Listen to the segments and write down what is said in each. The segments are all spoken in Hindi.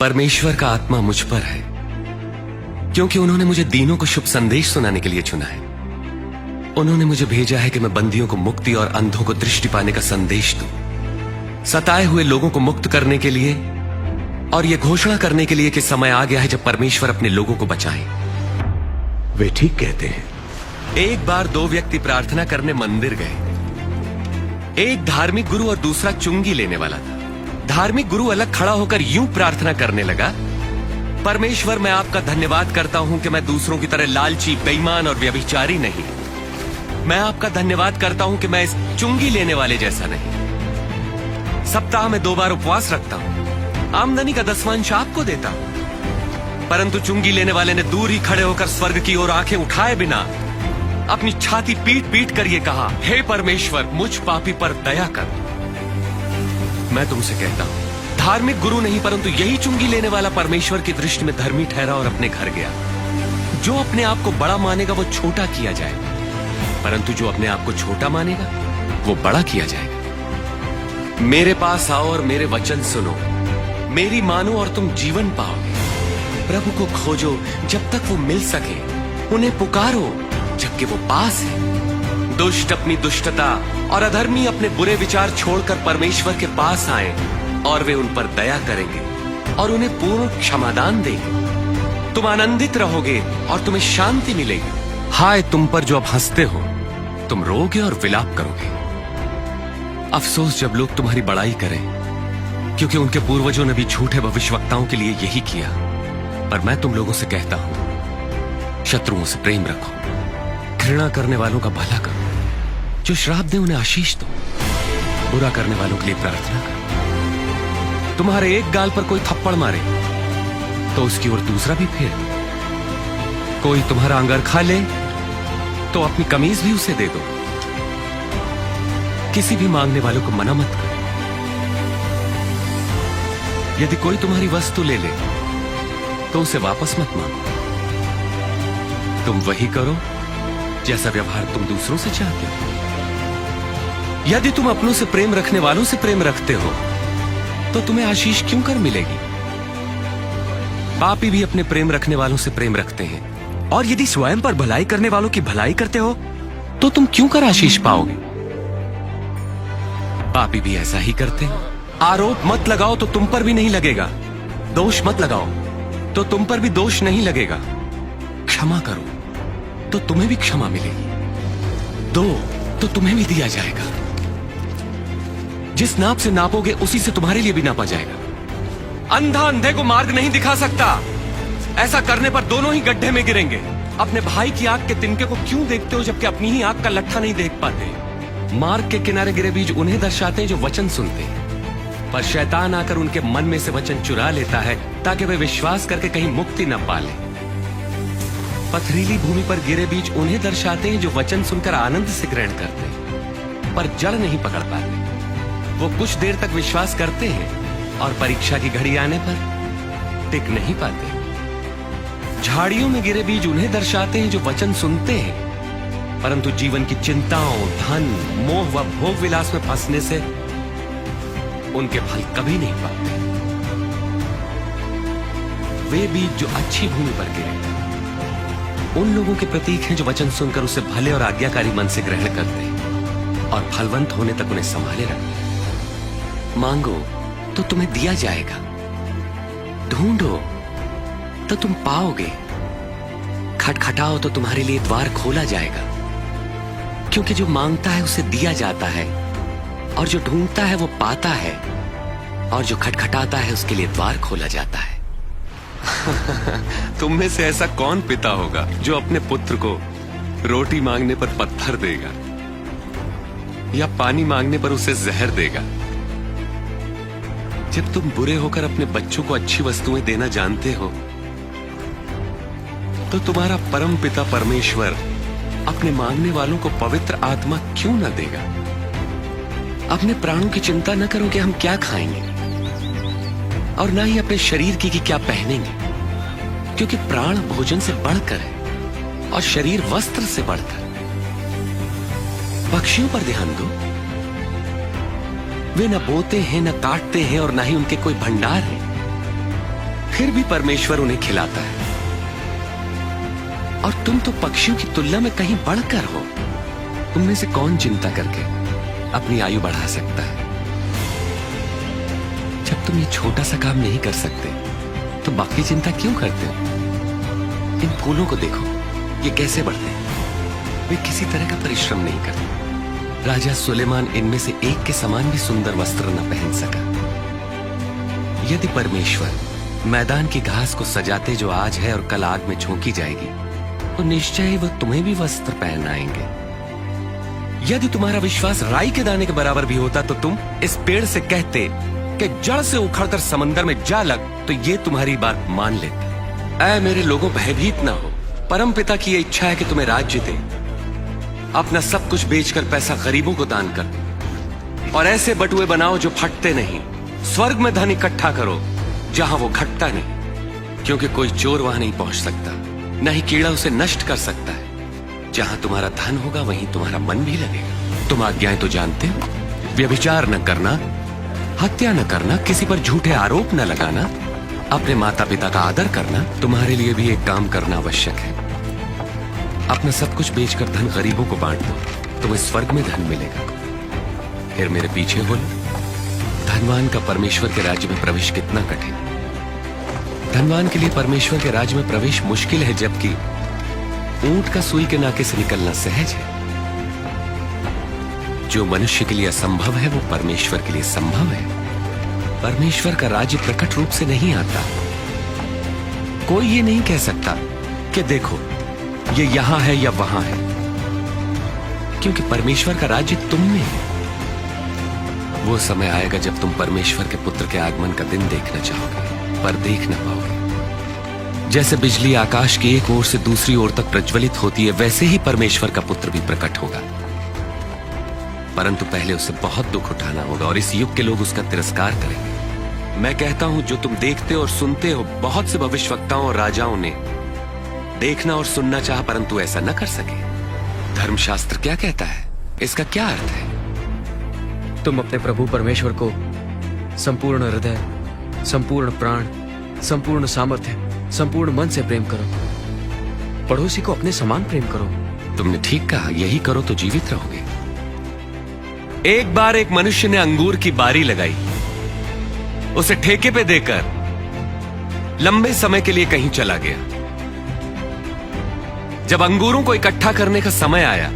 परमेश्वर का आत्मा मुझ पर है, क्योंकि उन्होंने मुझे दीनों को शुभ संदेश सुनाने के लिए चुना है। उन्होंने मुझे भेजा है कि मैं बंदियों को मुक्ति और अंधों को दृष्टि पाने का संदेश दूं, सताए हुए लोगों को मुक्त करने के लिए और यह घोषणा करने के लिए कि समय आ गया है जब परमेश्वर अपने लोगों को बचाए। वे ठीक कहते हैं। एक बार दो व्यक्ति प्रार्थना करने मंदिर गए। एक धार्मिक गुरु और दूसरा चुंगी लेने वाला था। धार्मिक गुरु अलग खड़ा होकर यूं प्रार्थना करने लगा, परमेश्वर, मैं आपका धन्यवाद करता हूं कि मैं दूसरों की तरह लालची, बेईमान और व्यभिचारी नहीं। मैं आपका धन्यवाद करता हूं कि मैं इस चुंगी लेने वाले जैसा नहीं। सप्ताह में 2 बार उपवास रखता हूं, आमदनी का 10वां आपको देता हूं। परंतु चुंगी लेने वाले ने दूर ही खड़े होकर स्वर्ग की ओर आंखें उठाए बिना अपनी छाती पीट पीट कर यह कहा, हे परमेश्वर, मुझ पापी पर दया कर। मैं तुमसे कहता हूं, धार्मिक गुरु नहीं परंतु यही चुंगी लेने वाला परमेश्वर की दृष्टि में धर्मी ठहरा और अपने घर गया। जो अपने आप को बड़ा मानेगा वो छोटा किया जाएगा, परंतु जो अपने आप को छोटा मानेगा वो बड़ा किया जाएगा। मेरे पास आओ और मेरे वचन सुनो, मेरी मानो और तुम जीवन पाओगे। प्रभु को खोजो जब तक वो मिल सके, उन्हें पुकारो जबकि वो पास है। दुष्ट अपनी दुष्टता और अधर्मी अपने बुरे विचार छोड़कर परमेश्वर के पास आए और वे उन पर दया करेंगे और उन्हें पूर्ण क्षमादान देंगे। तुम आनंदित रहोगे और तुम्हें शांति मिलेगी। हाय तुम पर जो अब हंसते हो, तुम रोगे और विलाप करोगे। अफसोस जब लोग तुम्हारी बड़ाई करें, क्योंकि उनके पूर्वजों ने भी झूठे भविष्यवक्ताओं के लिए यही किया। पर मैं तुम लोगों से कहता हूं, शत्रुओं से प्रेम रखो, घृणा करने वालों का भला करो, जो श्राप दे उन्हें आशीष दो, बुरा करने वालों के लिए प्रार्थना करो। तुम्हारे एक गाल पर कोई थप्पड़ मारे तो उसकी ओर दूसरा भी फेर। कोई तुम्हारा अंगरखा ले तो अपनी कमीज भी उसे दे दो। किसी भी मांगने वालों को मना मत करो। यदि कोई तुम्हारी वस्तु ले ले तो उसे वापस मत मांगो। तुम वही करो जैसा व्यवहार तुम दूसरों से चाहते हो। यदि तुम अपनों से प्रेम रखने वालों से प्रेम रखते हो तो तुम्हें आशीष क्यों कर मिलेगी? पापी भी अपने प्रेम रखने वालों से प्रेम रखते हैं। और यदि स्वयं पर भलाई करने वालों की भलाई करते हो तो तुम क्यों कर आशीष पाओगे? पापी भी ऐसा ही करते हैं। आरोप मत लगाओ तो तुम पर भी नहीं लगेगा, दोष मत लगाओ तो तुम पर भी दोष नहीं लगेगा। क्षमा करो तो तुम्हें भी क्षमा मिलेगी, दो तो तुम्हें भी दिया जाएगा। जिस नाप से नापोगे उसी से तुम्हारे लिए भी नापा जाएगा। अंधा अंधे को मार्ग नहीं दिखा सकता, ऐसा करने पर दोनों ही गड्ढे में गिरेंगे। अपने भाई की आंख के तिनके को क्यों देखते हो जबकि अपनी ही आंख का लट्ठा नहीं देख पाते? मार्ग के किनारे गिरे बीज उन्हें दर्शाते हैं जो वचन सुनते हैं, पर शैतान आकर उनके मन में से वचन चुरा लेता है ताकि वे विश्वास करके कहीं मुक्ति न पाले। पथरीली भूमि पर गिरे बीज उन्हें दर्शाते हैं जो वचन सुनकर आनंद से ग्रहण करते हैं, पर जड़ नहीं पकड़ पाते। वो कुछ देर तक विश्वास करते हैं और परीक्षा की घड़ी आने पर टिक नहीं पाते। झाड़ियों में गिरे बीज उन्हें दर्शाते हैं जो वचन सुनते हैं, परंतु जीवन की चिंताओं, धन, मोह व भोग विलास में फंसने से उनके फल कभी नहीं पाते। वे बीज जो अच्छी भूमि पर गिरे उन लोगों के प्रतीक हैं जो वचन सुनकर उसे भले और आज्ञाकारी मन से ग्रहण करते हैं और फलवंत होने तक उन्हें संभाले रखते हैं। मांगो तो तुम्हें दिया जाएगा, ढूंढो तो तुम पाओगे, खटखटाओ तो तुम्हारे लिए द्वार खोला जाएगा। क्योंकि जो मांगता है उसे दिया जाता है, और जो ढूंढता है वो पाता है, और जो खटखटाता है उसके लिए द्वार खोला जाता है। तुम में से ऐसा कौन पिता होगा जो अपने पुत्र को रोटी मांगने पर पत्थर देगा या पानी मांगने पर उसे जहर देगा? जब तुम बुरे होकर अपने बच्चों को अच्छी वस्तुएं देना जानते हो तो तुम्हारा परम पिता परमेश्वर अपने मांगने वालों को पवित्र आत्मा क्यों न देगा? अपने प्राणों की चिंता न करो कि हम क्या खाएंगे, और ना ही अपने शरीर की कि क्या पहनेंगे, क्योंकि प्राण भोजन से बढ़कर है और शरीर वस्त्र से बढ़कर। पक्षियों पर ध्यान दो, वे न बोते हैं, न काटते हैं, और न ही उनके कोई भंडार है, फिर भी परमेश्वर उन्हें खिलाता है। और तुम तो पक्षियों की तुलना में कहीं बढ़कर हो। तुमने से कौन चिंता करके अपनी आयु बढ़ा सकता है? जब तुम ये छोटा सा काम नहीं कर सकते तो बाकी चिंता क्यों करते हो? इन फूलों को देखो, ये कैसे बढ़ते हैं। वे किसी तरह का परिश्रम नहीं करते। राजा सुलेमान इनमें से एक के समान भी सुंदर वस्त्र न पहन सका। यदि परमेश्वर मैदान की घास को सजाते जो आज है और कल आग में झोंकी जाएगी, तो निश्चय ही वह तुम्हें भी वस्त्र पहनाएंगे। यदि तुम्हारा विश्वास राई के दाने के बराबर भी होता तो तुम इस पेड़ से कहते कि जड़ से उखड़कर समंदर में जा लग, तो ये तुम्हारी बात मान लेते। ऐ मेरे लोगों, भयभीत ना हो। परम पिता की यह इच्छा है कि तुम्हें राज्य दे। अपना सब कुछ बेचकर पैसा गरीबों को दान कर दो और ऐसे बटुए बनाओ जो फटते नहीं। स्वर्ग में धन इकट्ठा करो जहां वो घटता नहीं, क्योंकि कोई चोर वहां नहीं पहुंच सकता, न ही कीड़ा उसे नष्ट कर सकता है। जहां तुम्हारा धन होगा वहीं तुम्हारा मन भी लगेगा। तुम आज्ञाएं तो जानते हो, व्यभिचार न करना, हत्या न करना, किसी पर झूठे आरोप न लगाना, अपने माता पिता का आदर करना। तुम्हारे लिए भी एक काम करना आवश्यक है। अपना सब कुछ बेचकर धन गरीबों को बांट दो, तुम्हें स्वर्ग में धन मिलेगा। फिर मेरे पीछे हो लो। धनवान का परमेश्वर के राज्य में प्रवेश कितना कठिन। धनवान के लिए परमेश्वर के राज्य में प्रवेश मुश्किल है, जबकि ऊंट का सुई के नाके से निकलना सहज है। जो मनुष्य के लिए असंभव है वो परमेश्वर के लिए संभव है। परमेश्वर का राज्य प्रकट रूप से नहीं आता। कोई ये नहीं कह सकता कि देखो ये यहां है या वहां है, क्योंकि परमेश्वर का राज्य तुम में है। वो समय आएगा जब तुम परमेश्वर के पुत्र के आगमन का दिन देखना चाहोगे, पर देख ना पाओगे। जैसे बिजली आकाश की एक ओर से दूसरी ओर तक प्रज्वलित होती है, वैसे ही परमेश्वर का पुत्र भी प्रकट होगा। परंतु पहले उसे बहुत दुख उठाना होगा और इस युग के लोग उसका तिरस्कार करेंगे। मैं कहता हूं, जो तुम देखते और सुनते हो, बहुत से भविष्यवक्ताओं और राजाओं ने देखना और सुनना चाहा, परंतु ऐसा न कर सके। धर्मशास्त्र क्या कहता है? इसका क्या अर्थ है? तुम अपने प्रभु परमेश्वर को संपूर्ण हृदय, संपूर्ण प्राण, संपूर्ण सामर्थ्य, संपूर्ण मन से प्रेम करो। पड़ोसी को अपने समान प्रेम करो। तुमने ठीक कहा, यही करो तो जीवित रहोगे। एक बार एक मनुष्य ने अंगूर की बारी लगाई, उसे ठेके पे देकर लंबे समय के लिए कहीं चला गया। जब अंगूरों को इकट्ठा करने का समय आया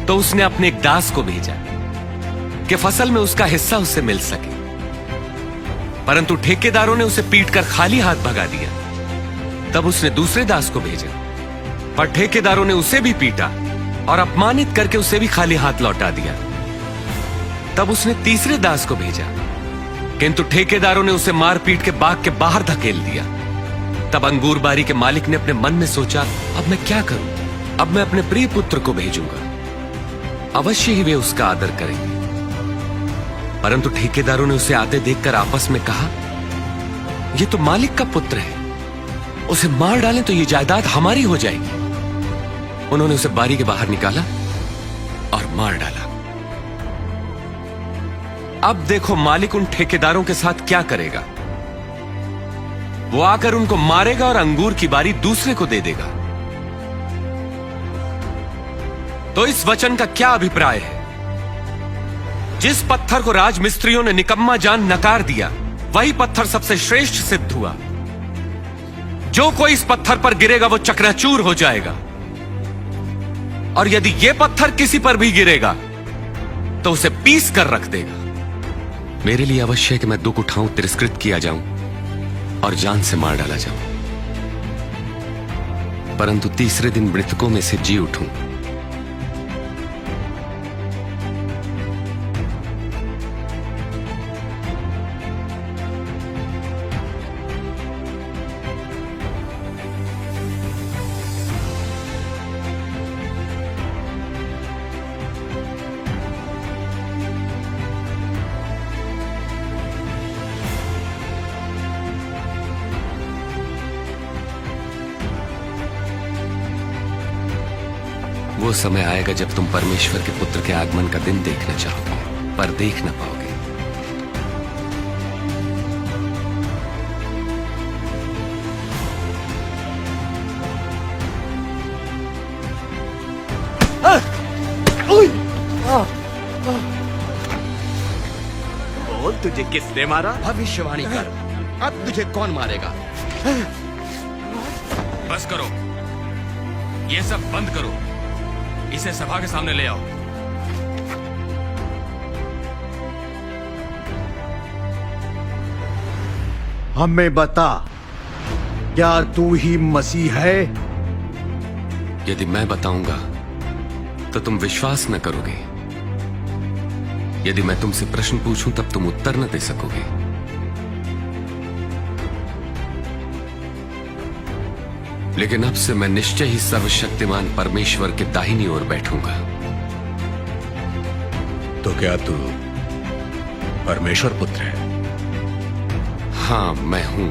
तो उसने अपने एक दास को भेजा कि फसल में उसका हिस्सा उससे मिल सके, परंतु ठेकेदारों ने उसे पीटकर खाली हाथ भगा दिया। तब उसने दूसरे दास को भेजा, पर ठेकेदारों ने उसे भी पीटा और अपमानित करके उसे भी खाली हाथ लौटा दिया। तब उसने तीसरे दास को भेजा, किंतु ठेकेदारों ने उसे मार पीट के बाग के बाहर धकेल दिया। तब अंगूर बारी के मालिक ने अपने मन में सोचा, अब मैं क्या करूं? अब मैं अपने प्रिय पुत्र को भेजूंगा, अवश्य ही वे उसका आदर करेंगे। परंतु ठेकेदारों ने उसे आते देखकर आपस में कहा, यह तो मालिक का पुत्र है, उसे मार डालें तो यह जायदाद हमारी हो जाएगी। उन्होंने उसे बारी के बाहर निकाला और मार डाला। अब देखो मालिक उन ठेकेदारों के साथ क्या करेगा। वो आकर उनको मारेगा और अंगूर की बारी दूसरे को दे देगा। तो इस वचन का क्या अभिप्राय है? जिस पत्थर को राजमिस्त्रियों ने निकम्मा जान नकार दिया, वही पत्थर सबसे श्रेष्ठ सिद्ध हुआ। जो कोई इस पत्थर पर गिरेगा वो चकनाचूर हो जाएगा, और यदि यह पत्थर किसी पर भी गिरेगा तो उसे पीस कर रख देगा। मेरे लिए अवश्य है कि मैं दुख उठाऊं, तिरस्कृत किया जाऊं और जान से मार डाला जाऊं, परंतु तीसरे दिन मृतकों में से जी उठूं। वो समय आएगा जब तुम परमेश्वर के पुत्र के आगमन का दिन देखना चाहोगे, पर देख ना पाओगे। तुझे किसने मारा? भविष्यवाणी कर, अब तुझे कौन मारेगा? बस करो, ये सब बंद करो। इसे सभा के सामने ले आओ। हमें बता, क्या तू ही मसीह है? यदि मैं बताऊंगा तो तुम विश्वास न करोगे। यदि मैं तुमसे प्रश्न पूछूं तब तुम उत्तर न दे सकोगे। लेकिन अब से मैं निश्चय ही सर्वशक्तिमान परमेश्वर के दाहिनी ओर बैठूंगा। तो क्या तू परमेश्वर पुत्र है? हां, मैं हूं।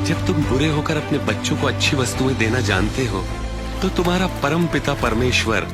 जब तुम बुरे होकर अपने बच्चों को अच्छी वस्तुएं देना जानते हो, तो तुम्हारा परम पिता परमेश्वर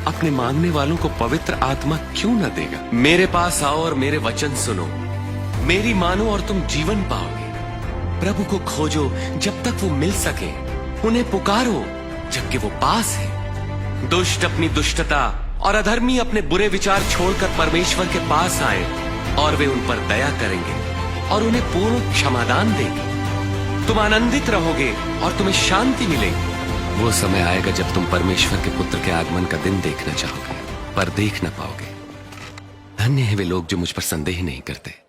अपने मांगने वालों को पवित्र आत्मा क्यों न देगा? मेरे पास आओ और मेरे वचन सुनो, मेरी मानो और तुम जीवन पाओगे। प्रभु को खोजो जब तक वो मिल सके, उन्हें पुकारो जबकि वो पास है। दुष्ट अपनी दुष्टता और अधर्मी अपने बुरे विचार छोड़कर परमेश्वर के पास आए और वे उन पर दया करेंगे और उन्हें पूर्ण क्षमादान देंगे। तुम आनंदित रहोगे और तुम्हें शांति मिलेगी। वो समय आएगा जब तुम परमेश्वर के पुत्र के आगमन का दिन देखना चाहोगे, पर देख न पाओगे। धन्य है वे लोग जो मुझ पर संदेह नहीं करते।